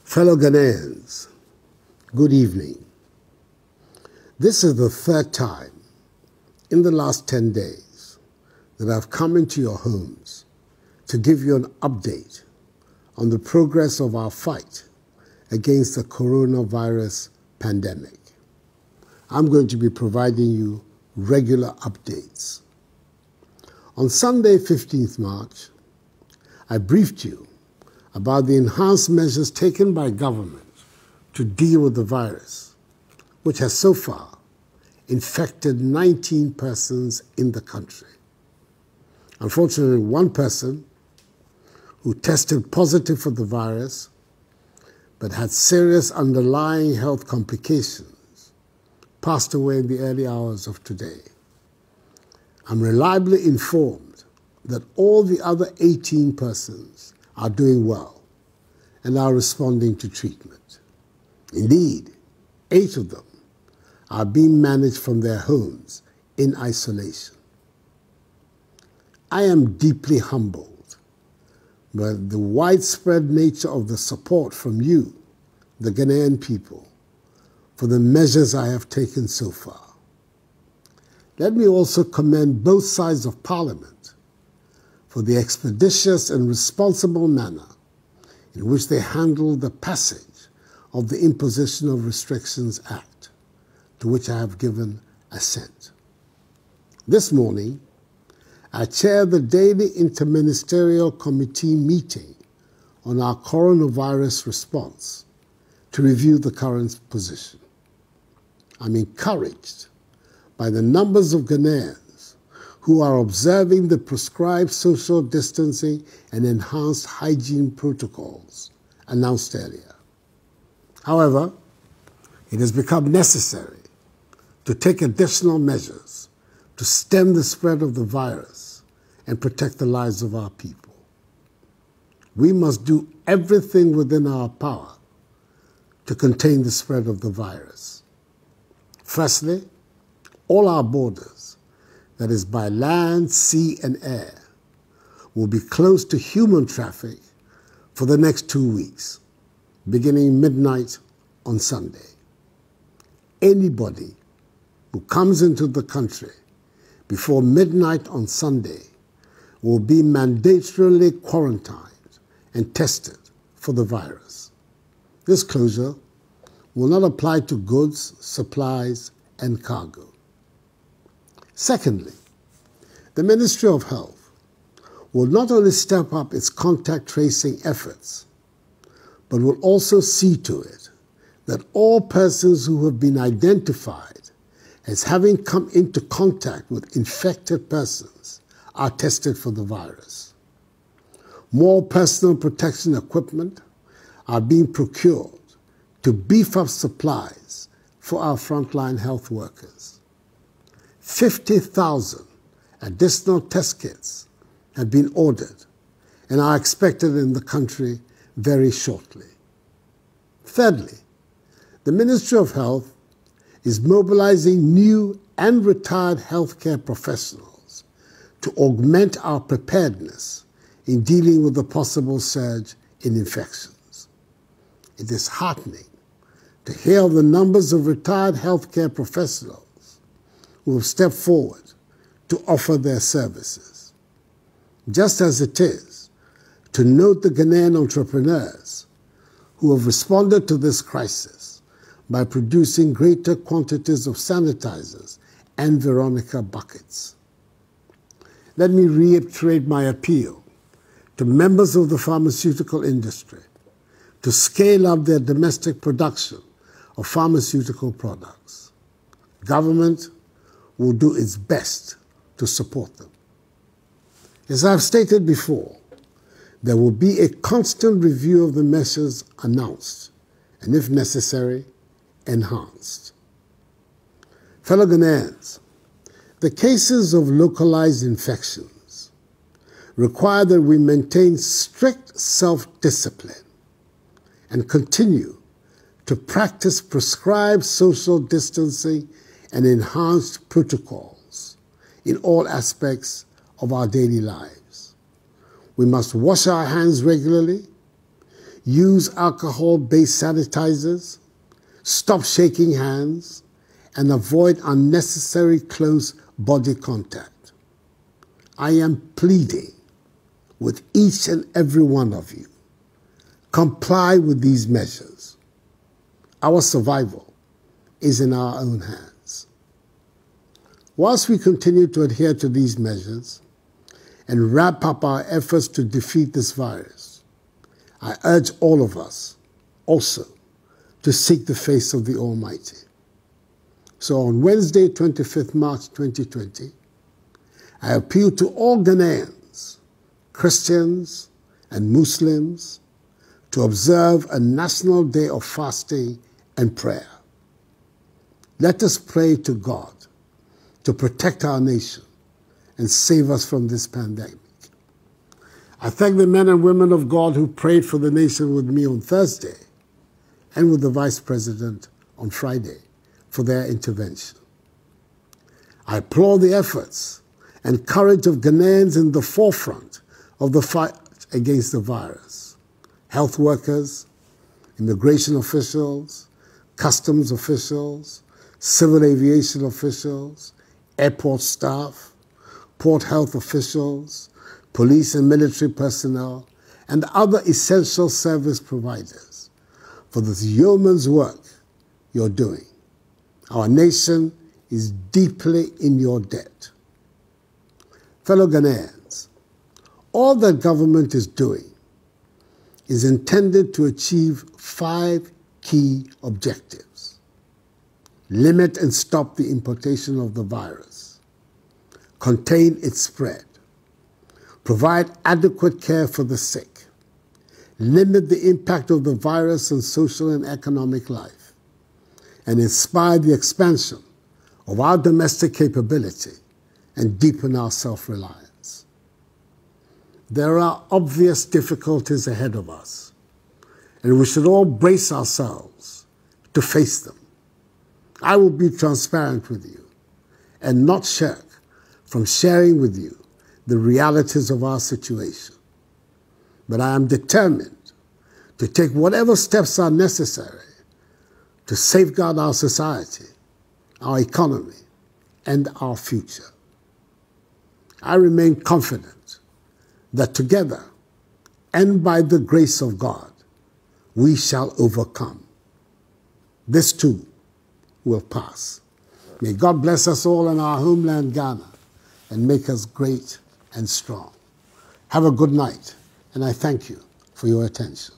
Fellow Ghanaians, good evening. This is the third time in the last 10 days that I've come into your homes to give you an update on the progress of our fight against the coronavirus pandemic. I'm going to be providing you regular updates. On Sunday, 15th March, I briefed you about the enhanced measures taken by government to deal with the virus, which has so far infected 19 persons in the country. Unfortunately, one person who tested positive for the virus but had serious underlying health complications passed away in the early hours of today. I'm reliably informed that all the other 18 persons are doing well and are responding to treatment. Indeed, 8 of them are being managed from their homes in isolation. I am deeply humbled by the widespread nature of the support from you, the Ghanaian people, for the measures I have taken so far. Let me also commend both sides of Parliament for the expeditious and responsible manner in which they handled the passage of the Imposition of Restrictions Act, to which I have given assent. This morning, I chaired the daily interministerial committee meeting on our coronavirus response to review the current position. I'm encouraged by the numbers of Ghanaians who are observing the prescribed social distancing and enhanced hygiene protocols announced earlier. However, it has become necessary to take additional measures to stem the spread of the virus and protect the lives of our people. We must do everything within our power to contain the spread of the virus. Firstly, all our borders, that is by land, sea, and air, will be closed to human traffic for the next 2 weeks, beginning midnight on Sunday. Anybody who comes into the country before midnight on Sunday will be mandatorily quarantined and tested for the virus. This closure will not apply to goods, supplies, and cargo. Secondly, the Ministry of Health will not only step up its contact tracing efforts, but will also see to it that all persons who have been identified as having come into contact with infected persons are tested for the virus. More personal protection equipment are being procured to beef up supplies for our frontline health workers. 50,000 additional test kits have been ordered and are expected in the country very shortly. Thirdly, the Ministry of Health is mobilizing new and retired healthcare professionals to augment our preparedness in dealing with the possible surge in infections. It is heartening to hear of the numbers of retired healthcare professionals who have stepped forward to offer their services. Just as it is to note the Ghanaian entrepreneurs who have responded to this crisis by producing greater quantities of sanitizers and Veronica buckets. Let me reiterate my appeal to members of the pharmaceutical industry to scale up their domestic production of pharmaceutical products. Government will do its best to support them. As I've stated before, there will be a constant review of the measures announced and, if necessary, enhanced. Fellow Ghanaians, the cases of localized infections require that we maintain strict self-discipline and continue to practice prescribed social distancing and enhanced protocols in all aspects of our daily lives. We must wash our hands regularly, use alcohol-based sanitizers, stop shaking hands, and avoid unnecessary close body contact. I am pleading with each and every one of you. Comply with these measures. Our survival is in our own hands. Whilst we continue to adhere to these measures and wrap up our efforts to defeat this virus, I urge all of us also to seek the face of the Almighty. So on Wednesday, 25th March 2020, I appeal to all Ghanaians, Christians and Muslims, to observe a national day of fasting and prayer. Let us pray to God to protect our nation and save us from this pandemic. I thank the men and women of God who prayed for the nation with me on Thursday and with the Vice President on Friday for their intervention. I applaud the efforts and courage of Ghanaians in the forefront of the fight against the virus. Health workers, immigration officials, customs officials, civil aviation officials, airport staff, port health officials, police and military personnel, and other essential service providers for this yeoman's work you're doing. Our nation is deeply in your debt. Fellow Ghanaians, all that government is doing is intended to achieve 5 key objectives. Limit and stop the importation of the virus. Contain its spread. Provide adequate care for the sick. Limit the impact of the virus on social and economic life. And inspire the expansion of our domestic capability and deepen our self-reliance. There are obvious difficulties ahead of us, and we should all brace ourselves to face them. I will be transparent with you and not shirk from sharing with you the realities of our situation. But I am determined to take whatever steps are necessary to safeguard our society, our economy, and our future. I remain confident that together and by the grace of God, we shall overcome. This too will pass. May God bless us all in our homeland, Ghana, and make us great and strong. Have a good night, and I thank you for your attention.